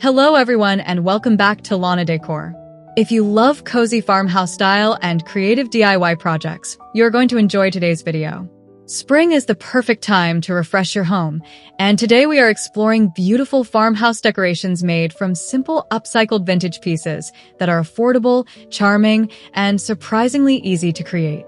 Hello everyone and welcome back to Lana Decor. If you love cozy farmhouse style and creative DIY projects, you're going to enjoy today's video. Spring is the perfect time to refresh your home, and today we are exploring beautiful farmhouse decorations made from simple upcycled vintage pieces that are affordable, charming, and surprisingly easy to create.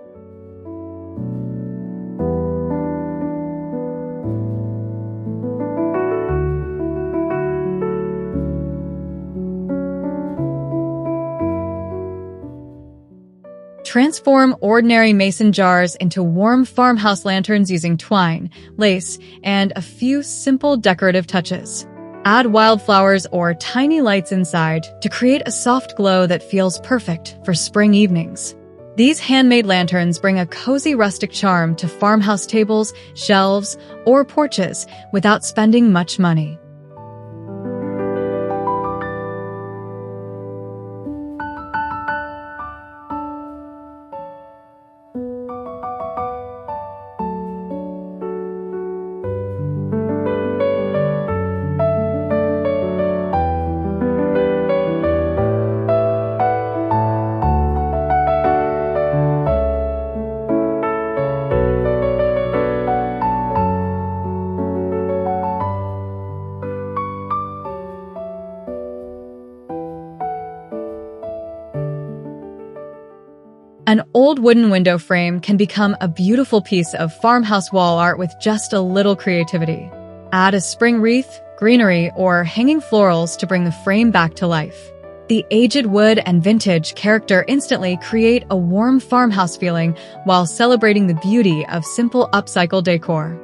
Transform ordinary mason jars into warm farmhouse lanterns using twine, lace, and a few simple decorative touches. Add wildflowers or tiny lights inside to create a soft glow that feels perfect for spring evenings. These handmade lanterns bring a cozy rustic charm to farmhouse tables, shelves, or porches without spending much money. An old wooden window frame can become a beautiful piece of farmhouse wall art with just a little creativity. Add a spring wreath, greenery, or hanging florals to bring the frame back to life. The aged wood and vintage character instantly create a warm farmhouse feeling while celebrating the beauty of simple upcycled decor.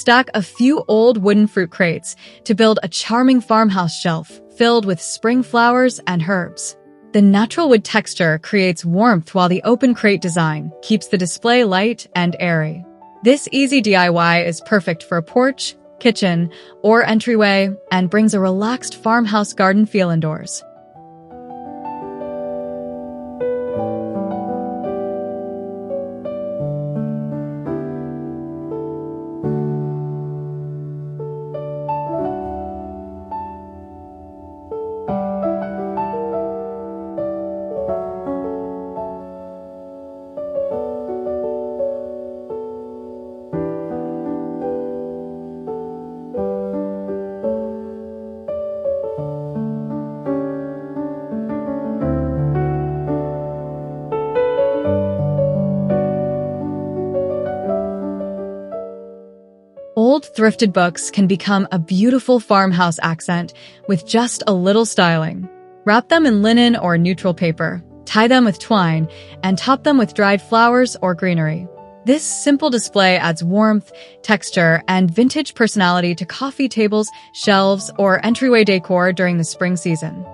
Stack a few old wooden fruit crates to build a charming farmhouse shelf filled with spring flowers and herbs. The natural wood texture creates warmth while the open crate design keeps the display light and airy. This easy DIY is perfect for a porch, kitchen, or entryway and brings a relaxed farmhouse garden feel indoors. Old thrifted books can become a beautiful farmhouse accent with just a little styling. Wrap them in linen or neutral paper, tie them with twine, and top them with dried flowers or greenery. This simple display adds warmth, texture, and vintage personality to coffee tables, shelves, or entryway decor during the spring season.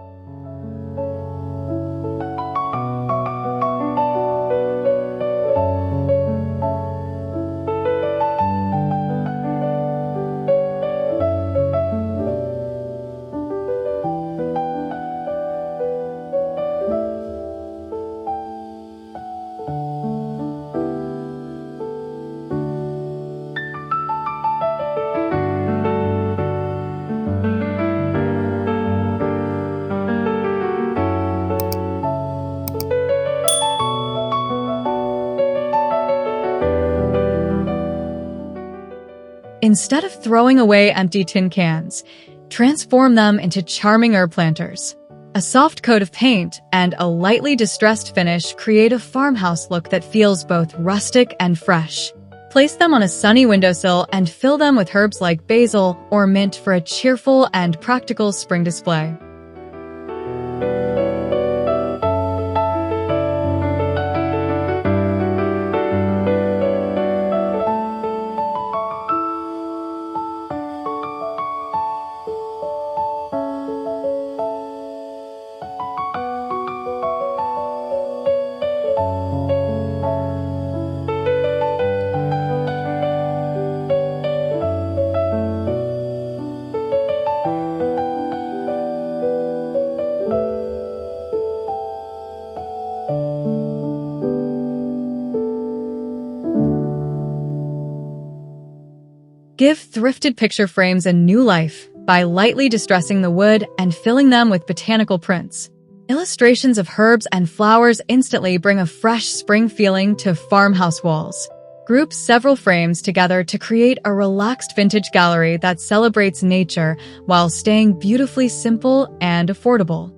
Instead of throwing away empty tin cans, transform them into charming herb planters. A soft coat of paint and a lightly distressed finish create a farmhouse look that feels both rustic and fresh. Place them on a sunny windowsill and fill them with herbs like basil or mint for a cheerful and practical spring display. Give thrifted picture frames a new life by lightly distressing the wood and filling them with botanical prints. Illustrations of herbs and flowers instantly bring a fresh spring feeling to farmhouse walls. Group several frames together to create a relaxed vintage gallery that celebrates nature while staying beautifully simple and affordable.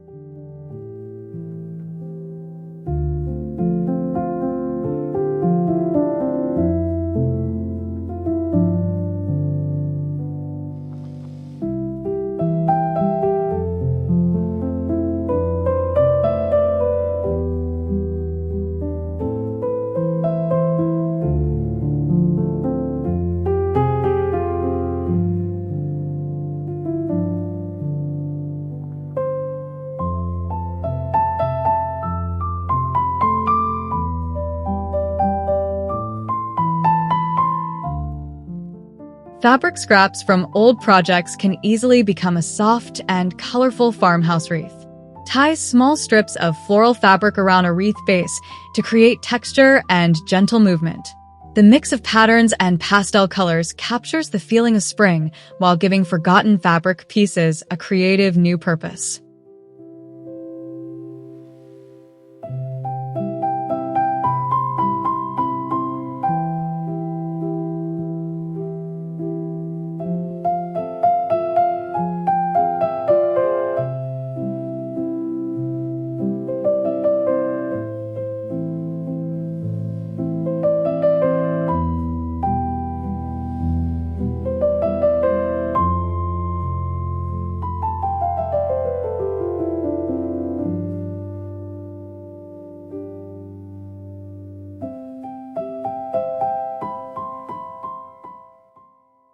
Fabric scraps from old projects can easily become a soft and colorful farmhouse wreath. Tie small strips of floral fabric around a wreath base to create texture and gentle movement. The mix of patterns and pastel colors captures the feeling of spring while giving forgotten fabric pieces a creative new purpose.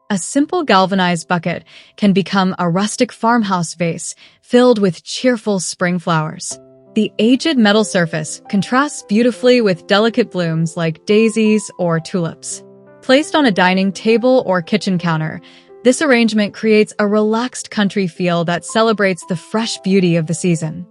A simple galvanized bucket can become a rustic farmhouse vase filled with cheerful spring flowers. The aged metal surface contrasts beautifully with delicate blooms like daisies or tulips. Placed on a dining table or kitchen counter, this arrangement creates a relaxed country feel that celebrates the fresh beauty of the season.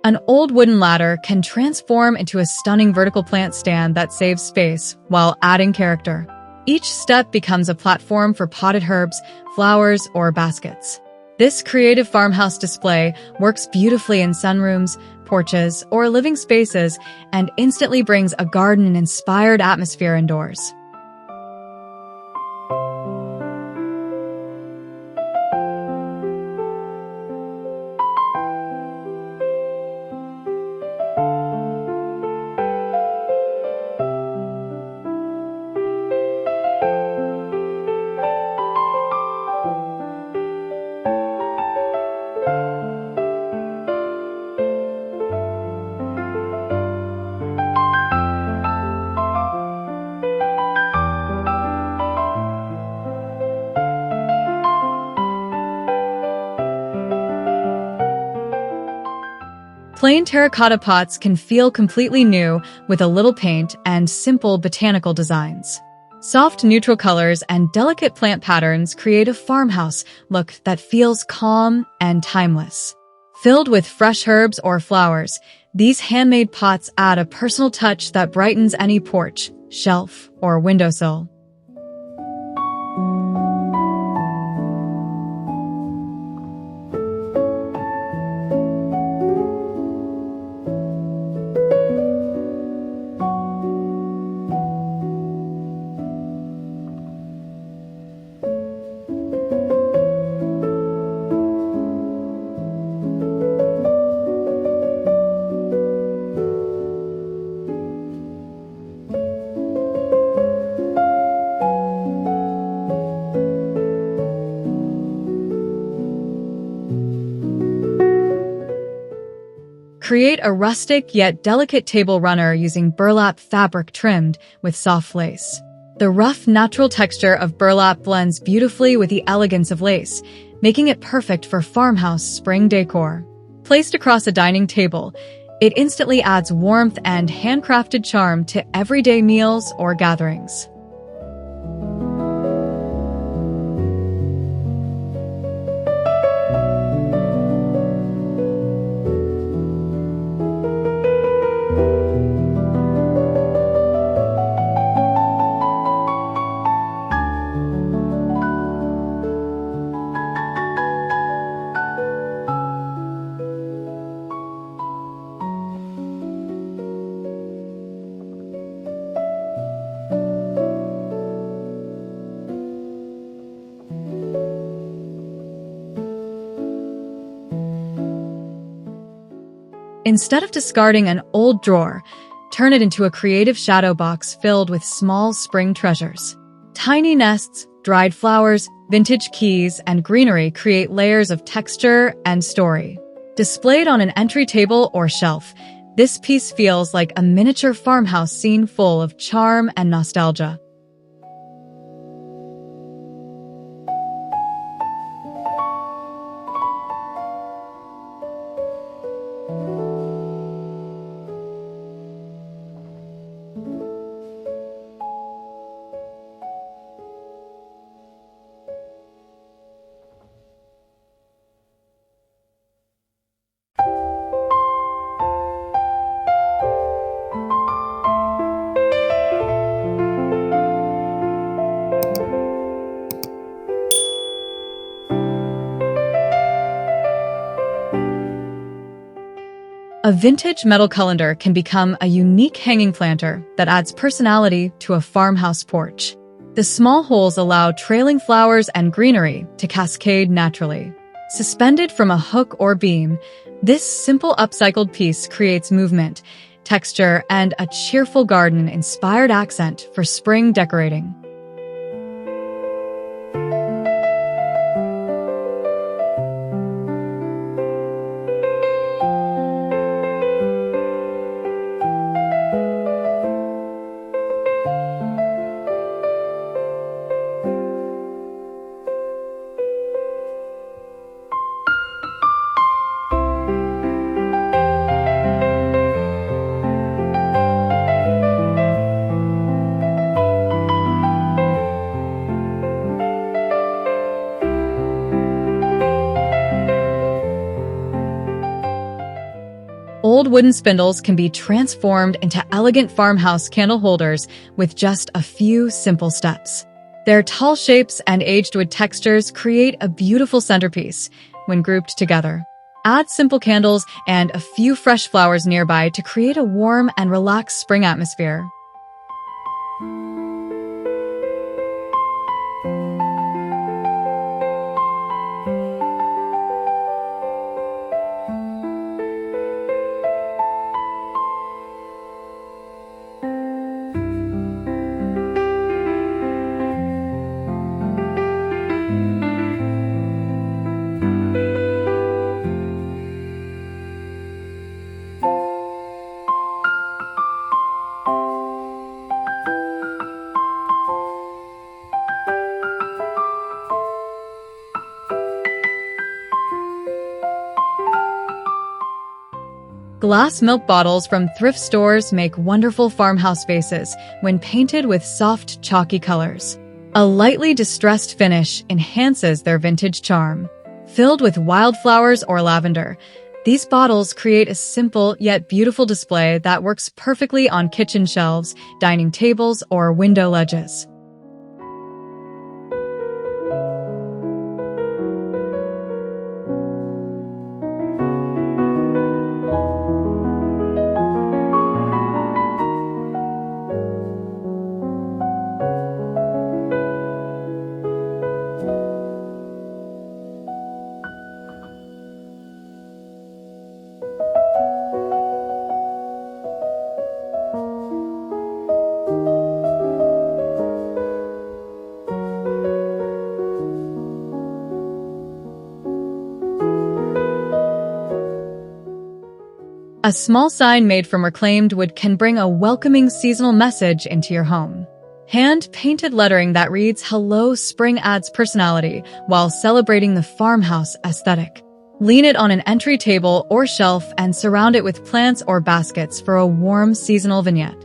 An old wooden ladder can transform into a stunning vertical plant stand that saves space while adding character. Each step becomes a platform for potted herbs, flowers, or baskets. This creative farmhouse display works beautifully in sunrooms, porches, or living spaces and instantly brings a garden-inspired atmosphere indoors. Plain terracotta pots can feel completely new with a little paint and simple botanical designs. Soft neutral colors and delicate plant patterns create a farmhouse look that feels calm and timeless. Filled with fresh herbs or flowers, these handmade pots add a personal touch that brightens any porch, shelf, or windowsill. Create a rustic yet delicate table runner using burlap fabric trimmed with soft lace. The rough, natural texture of burlap blends beautifully with the elegance of lace, making it perfect for farmhouse spring decor. Placed across a dining table, it instantly adds warmth and handcrafted charm to everyday meals or gatherings. Instead of discarding an old drawer, turn it into a creative shadow box filled with small spring treasures. Tiny nests, dried flowers, vintage keys, and greenery create layers of texture and story. Displayed on an entry table or shelf, this piece feels like a miniature farmhouse scene full of charm and nostalgia. A vintage metal colander can become a unique hanging planter that adds personality to a farmhouse porch. The small holes allow trailing flowers and greenery to cascade naturally. Suspended from a hook or beam, this simple upcycled piece creates movement, texture, and a cheerful garden-inspired accent for spring decorating. Old wooden spindles can be transformed into elegant farmhouse candle holders with just a few simple steps. Their tall shapes and aged wood textures create a beautiful centerpiece when grouped together. Add simple candles and a few fresh flowers nearby to create a warm and relaxed spring atmosphere. Glass milk bottles from thrift stores make wonderful farmhouse vases when painted with soft, chalky colors. A lightly distressed finish enhances their vintage charm. Filled with wildflowers or lavender, these bottles create a simple yet beautiful display that works perfectly on kitchen shelves, dining tables, or window ledges. A small sign made from reclaimed wood can bring a welcoming seasonal message into your home. Hand-painted lettering that reads, "Hello, spring," adds personality while celebrating the farmhouse aesthetic. Lean it on an entry table or shelf and surround it with plants or baskets for a warm seasonal vignette.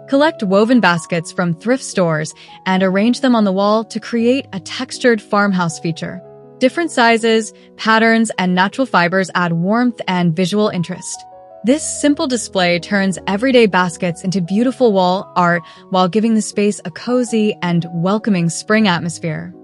Collect woven baskets from thrift stores and arrange them on the wall to create a textured farmhouse feature. Different sizes, patterns, and natural fibers add warmth and visual interest. This simple display turns everyday baskets into beautiful wall art while giving the space a cozy and welcoming spring atmosphere.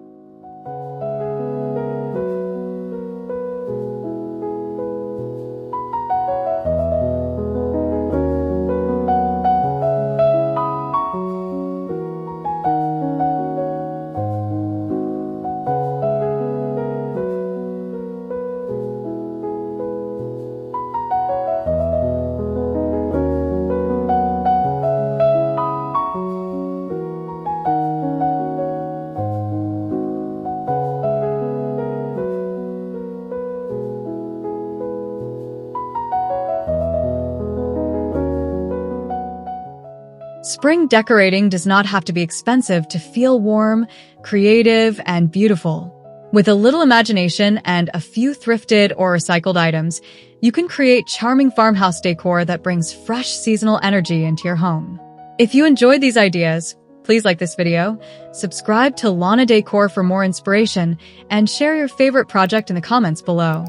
Spring decorating does not have to be expensive to feel warm, creative, and beautiful. With a little imagination and a few thrifted or recycled items, you can create charming farmhouse decor that brings fresh seasonal energy into your home. If you enjoyed these ideas, please like this video, subscribe to Lana Decor for more inspiration, and share your favorite project in the comments below.